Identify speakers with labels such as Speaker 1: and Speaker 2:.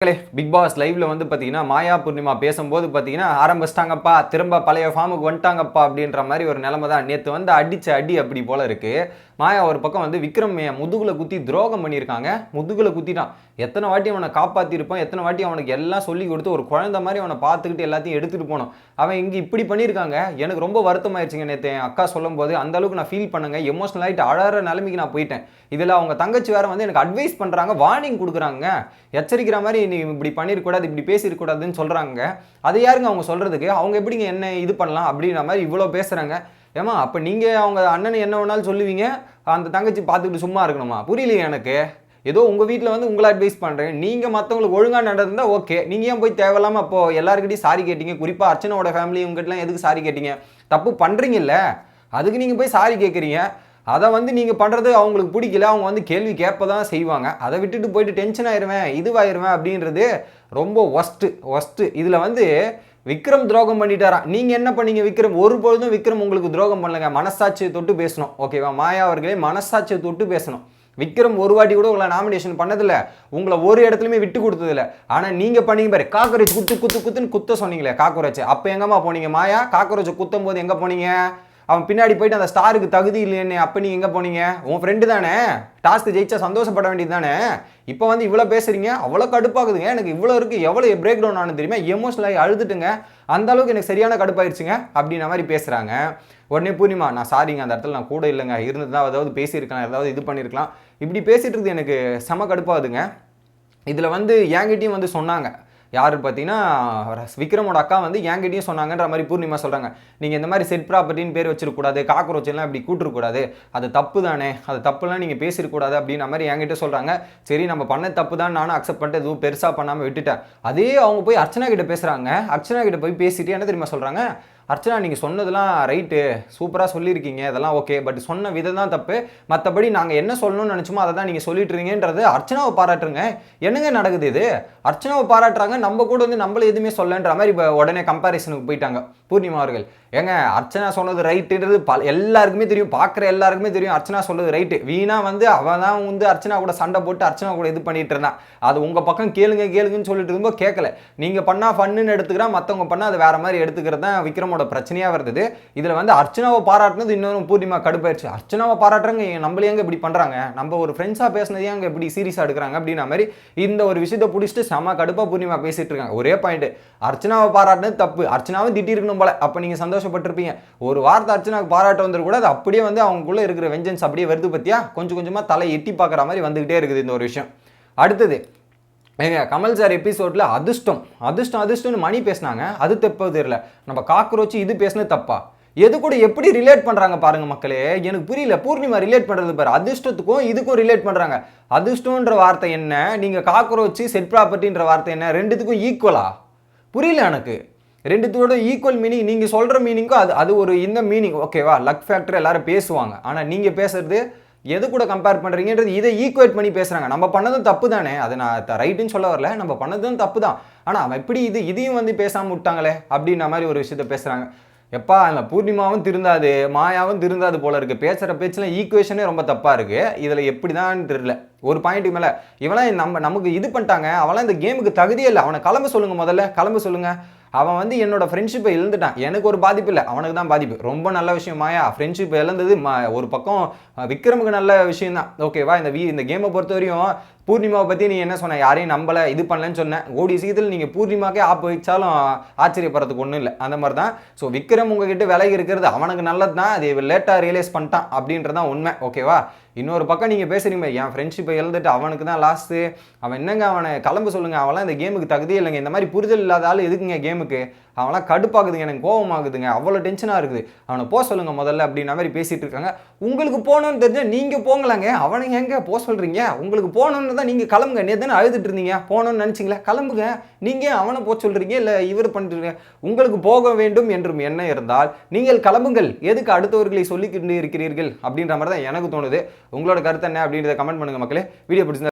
Speaker 1: Big pass லைவ்ல வந்து பார்த்தீங்கன்னா மாயா பூர்ணிமா பேசும்போது பார்த்தீங்கன்னா ஆரம்பிச்சிட்டாங்கப்பா திரும்ப பழைய ஃபார்முக்கு வந்துட்டாங்கப்பா அப்படின்ற மாதிரி ஒரு நிலைமை தான். நேற்று வந்து அடிச்ச அடி அப்படி போல இருக்கு. மாயா ஒரு பக்கம் வந்து விக்ரம் முதுகுல குத்தி துரோகம் பண்ணியிருக்காங்க. முதுகுல குத்திட்டான். எத்தனை வாட்டி அவனை காப்பாற்றிருப்பான், எத்தனை வாட்டி அவனுக்கு எல்லாம் சொல்லி கொடுத்து ஒரு குழந்தை மாதிரி அவனை பார்த்துக்கிட்டு எல்லாத்தையும் எடுத்துட்டு போனோம். அவன் இங்கே இப்படி பண்ணியிருக்காங்க. எனக்கு ரொம்ப வருத்தமாயிருச்சுங்க. நேற்று என் அக்கா சொல்லும் போது அந்த அளவுக்கு நான் ஃபீல் பண்ணுங்க. எமோஷனல் ஆகிட்டு அழகிற நிலைமைக்கு நான் போயிட்டேன். இதில் அவங்க தங்கச்சி வேற வந்து எனக்கு அட்வைஸ் பண்ணுறாங்க, வார்னிங் கொடுக்குறாங்க, எச்சரிக்கிற மாதிரி நீ இப்படி பண்ணிருக்கூடாது, இப்படி பேசிருக்கூடாதுன்னு சொல்றாங்க. அதை யாருங்க அவங்க சொல்றதுக்கு? அவங்க எப்படிங்க என்ன இது பண்ணலாம் அப்படின்ற மாதிரி இவ்வளோ பேசுறாங்க. ஏமா அப்போ நீங்க அவங்க அண்ணனை என்ன வேணாலும் சொல்லுவீங்க, அந்த தங்கச்சி பார்த்துக்கிட்டு சும்மா இருக்கணுமா? புரியலையே எனக்கு. ஏதோ உங்க வீட்டில் வந்து உங்களை அட்வைஸ் பண்றேன், நீங்க மற்றவங்களுக்கு ஒழுங்கா நடந்தா ஓகே. நீங்க ஏன் போய் தேவையில்லாம அப்போ எல்லாருக்கிட்டையும் சாரி கேட்டீங்க? குறிப்பா அர்ச்சனாவோட ஃபேமிலி உங்ககிட்டலாம் எதுக்கு சாரி கேட்டீங்க? தப்பு பண்றீங்கல்ல, அதுக்கு நீங்க போய் சாரி கேட்குறீங்க. அதை வந்து நீங்கள் பண்ணுறது அவங்களுக்கு பிடிக்கல, அவங்க வந்து கேள்வி கேட்ப தான் செய்வாங்க. அதை விட்டுட்டு போயிட்டு டென்ஷன் ஆயிடுவேன், இதுவாயிருவேன் அப்படின்றது ரொம்ப ஒஸ்ட்டு. இதில் வந்து விக்ரம் துரோகம் பண்ணிட்டாராம். நீங்கள் என்ன பண்ணீங்க? விக்ரம் ஒரு பொழுதும் விக்ரம் உங்களுக்கு துரோகம் பண்ணலங்க. மனசாட்சியை தொட்டு பேசணும், ஓகேவா? மாயா அவர்களே மனசாட்சியை தொட்டு பேசணும். விக்ரம் ஒரு வாட்டி கூட உங்களை நாமினேஷன் பண்ணதில்ல, உங்களை ஒரு இடத்துலையுமே விட்டு கொடுத்ததில்ல. ஆனால் நீங்கள் பண்ணீங்க பாரு, காக்கரோச் குத்துன்னு குத்த சொன்னீங்களே காக்கரோச். அப்போ எங்கம்மா போனீங்க மாயா? காக்கரோச்சை குத்தும் போது எங்கே போனீங்க? அவன் பின்னாடி போயிட்டு அந்த ஸ்டாருக்கு தகுதி இல்லைன்னு அப்போ நீ எங்கே போனீங்க? உன் ஃப்ரெண்டு தானே, டாஸ்க்கு ஜெயிச்சா சந்தோஷப்பட வேண்டியது தானே. இப்போ வந்து இவ்வளோ பேசுறீங்க, அவ்வளோ கடுப்பாகுதுங்க. எனக்கு இவ்வளோ இருக்குது, எவ்வளோ பிரேக் டவுன் ஆனது தெரியுமா? எமோஷனலாகி அழுதுட்டுங்க. அந்த அளவுக்கு எனக்கு சரியான கடுப்பாயிருச்சுங்க அப்படின்ற மாதிரி பேசுகிறாங்க. உடனே பூர்ணிமா, நான் சாரிங்க, அந்த இடத்துல நான் கூட இல்லைங்க, இருந்து தான் ஏதாவது பேசியிருக்கலாம், ஏதாவது இது பண்ணியிருக்கலாம், இப்படி பேசிட்டு இருக்குது எனக்கு செம கடுப்பாகுதுங்க. இதில் வந்து என்கிட்டையும் வந்து சொன்னாங்க, யார் பார்த்தீங்கன்னா விக்ரமோட அக்கா வந்து என்கிட்டையும் சொன்னாங்கன்ற மாதிரி பூர்ணிமா சொல்கிறாங்க. நீங்கள் இந்த மாதிரி செட் ப்ராப்பர்ட்டின்னு பேர் வச்சிருக்கூடாது, காக்ரோச்செல்லாம் இப்படி கூட்டுருக்கூடாது, அது தப்பு தானே, அது தப்புலாம் நீங்கள் பேசிருக்கூடாது அப்படின்ற மாதிரி என்கிட்ட சொல்கிறாங்க. சரி நம்ம பண்ண தப்பு தான் நானும் அக்செப்ட் பண்ணிட்டு எதுவும் பெருசாக பண்ணாமல் விட்டுட்டேன். அதே அவங்க போய் அர்ச்சனா கிட்ட பேசுகிறாங்க. அர்ச்சனா கிட்ட போய் பேசிட்டு என்ன தெரியுமா சொல்கிறாங்க? அர்ச்சனா நீங்கள் சொன்னதெல்லாம் ரைட்டு, சூப்பராக சொல்லியிருக்கீங்க, இதெல்லாம் ஓகே, பட் சொன்ன விதம் தான் தப்பு, மற்றபடி நாங்கள் என்ன சொல்லணும்னு நினச்சோமோ அதை தான் நீங்கள் சொல்லிட்டுருங்கன்றது. அர்ச்சனாவை பாராட்டுருங்க. என்னங்க நடக்குது இது? அர்ச்சனாவை பாராட்டுறாங்க, நம்ம கூட வந்து நம்மள எதுவுமே சொல்லன்ற மாதிரி இப்போ உடனே கம்பேரிசனுக்கு போயிட்டாங்க பூர்ணிமா அவர்கள். ஏங்க அர்ச்சனா சொன்னது ரைட்டுன்றது எல்லாருக்குமே தெரியும், பார்க்குற எல்லாருக்குமே தெரியும் அர்ச்சனா சொல்றது ரைட்டு. வீணா வந்து அவன் தான் வந்து அர்ச்சனா கூட சண்டை போட்டு அர்ச்சனா கூட இது பண்ணிட்டு இருந்தான். அது உங்கள் பக்கம் கேளுங்கன்னு சொல்லிட்டு இருக்கும்போது கேட்கல. நீங்கள் பண்ணால் ஃபன்னுன்னு எடுத்துக்கிறா, மற்றவங்க பண்ணால் அது வேற மாதிரி எடுத்துக்கிறது தான் விக்ரமோட பிரச்சனையாக வருது. இதில் வந்து அர்ச்சனாவை பாராட்டினது இன்னொரு பூர்ணிமா கடுப்பாயிருச்சு. அர்ச்சனாவை பாராட்டுறாங்க, நம்மளே எங்க இப்படி பண்ணுறாங்க, நம்ம ஒரு ஃப்ரெண்ட்ஸாக பேசினதே அங்கே இப்படி சீரியஸாக எடுக்கிறாங்க அப்படின்ற மாதிரி இந்த ஒரு விஷயத்தை பிடிச்சிட்டு செம கடுப்பாக பூர்ணிமா பேசிட்டு இருக்காங்க. ஒரே பாயிண்ட், அர்ச்சனாவை பாராட்டினது தப்பு, அர்ச்சனாவும் திட்டிருக்கணும் போல, அப்போ நீங்கள் சந்தோஷப்பட்டிருப்பீங்க. ஒரு வார்த்தை அர்ச்சனாவுக்கு பாராட்ட வந்துருக்கூடாது, அப்படியே வந்து அவங்களுக்குள்ள இருக்கிற வெஞ்சன்ஸ் அப்படியே வருது பத்தியா, கொஞ்சம் கொஞ்சமாக தலை எட்டி பார்க்குற மாதிரி வந்துகிட்டே இருக்குது இந்த ஒரு விஷயம். அடுத்தது ஏங்க கமல் சார் எபிசோட்ல அதிர்ஷ்டம்னு மணி பேசினாங்க, அது தப்பு தெரியல. நம்ம காக்ரோச் இது பேசினது தப்பா? எது கூட எப்படி ரிலேட் பண்றாங்க பாருங்க மக்களே, எனக்கு புரியல. பூர்ணிமா ரிலேட் பண்றது பாரு, அதிர்ஷ்டத்துக்கும் இதுக்கும் ரிலேட் பண்றாங்க. அதிர்ஷ்டம்ன்ற வார்த்தை என்ன, நீங்க காக்ரோச் செட் ப்ராப்பர்ட்டின்ற வார்த்தை என்ன, ரெண்டுத்துக்கும் ஈக்குவலா? புரியல எனக்கு. ரெண்டுத்தோட ஈக்குவல் மீனிங், நீங்க சொல்ற மீனிங்கும் அது ஒரு இந்த மீனிங் ஓகேவா? லக் ஃபேக்டர் எல்லாரும் பேசுவாங்க, ஆனா நீங்க பேசுறது எது கூட கம்பேர் பண்ணுறீங்கன்றது இதை ஈக்குவேட் பண்ணி பேசுகிறாங்க. நம்ம பண்ணதும் தப்பு தானே, அதை நான் ரைட்டுன்னு சொல்ல வரல, நம்ம பண்ணதும் தப்பு தான். ஆனால் அவன் எப்படி இதையும் வந்து பேசாமல் விட்டாங்களே அப்படின்ற மாதிரி ஒரு விஷயத்த பேசுகிறாங்க. எப்பா இல்லை, பூர்ணிமாவும் திருந்தாது, மாயாவும் திருந்தாது போல இருக்குது. பேசுகிற பேச்சில் ஈக்குவேஷனே ரொம்ப தப்பாக இருக்குது. இதில் எப்படி தான் தெரியல. ஒரு பாயிண்ட்டுக்கு மேலே இவெல்லாம் நமக்கு இது பண்ணிட்டாங்க, அவெல்லாம் இந்த கேமுக்கு தகுதியே இல்லை. அவனை கிளம்ப சொல்லுங்கள், முதல்ல கிளம்ப சொல்லுங்கள். அவன் வந்து என்னோட ஃப்ரெண்ட்ஷிப்பை இழந்துட்டான், எனக்கு ஒரு பாதிப்பு இல்லை, அவனுக்கு தான் பாதிப்பு. ரொம்ப நல்ல விஷயம் மாயா, ஃப்ரெண்ட்ஷிப் இழந்தது ஒரு பக்கம் விக்ரமுக்கு நல்ல விஷயம் தான், ஓகேவா? இந்த கேமை பொறுத்த வரையும் பூர்ணிமாவை பற்றி நீ என்ன சொன்ன, யாரையும் நம்பலை இது பண்ணலன்னு சொன்னேன். ஓடி சீக்கிரத்தில் நீங்கள் பூர்ணிமாக்கே ஆப்பு வச்சாலும் ஆச்சரியப்படுறதுக்கு ஒன்றும் இல்லை, அந்த மாதிரி தான். ஸோ விக்ரம் உங்ககிட்ட விலகி இருக்கிறது அவனுக்கு நல்லது தான், அது லேட்டாக ரியலைஸ் பண்ணிட்டான் அப்படின்றதான் உண்மை, ஓகேவா? இன்னொரு பக்கம் நீங்கள் பேசுகிறீங்க, என் ஃப்ரெண்ட்ஷிப்பை இழந்துட்டு அவனுக்கு தான் லாஸ்ட்டு, அவன் என்னங்க அவனை கிளம்ப சொல்லுங்கள், அவன்லாம் இந்த கேமுக்கு தகுதியே இல்லைங்க. இந்த மாதிரி புரிதல் இல்லாத ஆள் எதுக்குங்க கேமுக்கு? அவன்லாம் கடுப்பாகுதுங்க, எனக்கு கோபமாகுதுங்க, அவ்வளோ டென்ஷனாக இருக்குது, அவனை போக சொல்லுங்கள் முதல்ல அப்படின்ற மாதிரி பேசிகிட்டு இருக்காங்க. உங்களுக்கு போகணுன்னு தெரிஞ்சால் நீங்கள் போங்களாங்க, அவனை எங்கே போக சொல்கிறீங்க? உங்களுக்கு போகணுன்னு தான் நீங்கள் கிளம்புங்க. நேற்று தானே அழுதுட்டு இருந்தீங்க, போகணுன்னு நினச்சிங்களா, கிளம்புங்க. நீங்கள் அவனை போக சொல்கிறீங்க, இல்லை இவர் பண்ணிட்டு உங்களுக்கு போக வேண்டும் என்றும் எண்ணம் இருந்தால் நீங்கள் கிளம்புங்கள், எதுக்கு அடுத்தவர்களை சொல்லிக்கிட்டு இருக்கிறீர்கள் அப்படின்ற மாதிரி தான் எனக்கு தோணுது. உங்களோட கருத்து என்ன அப்படின்றத கமெண்ட் பண்ணுங்கள் மக்களே. வீடியோ பிடிச்சிருந்தா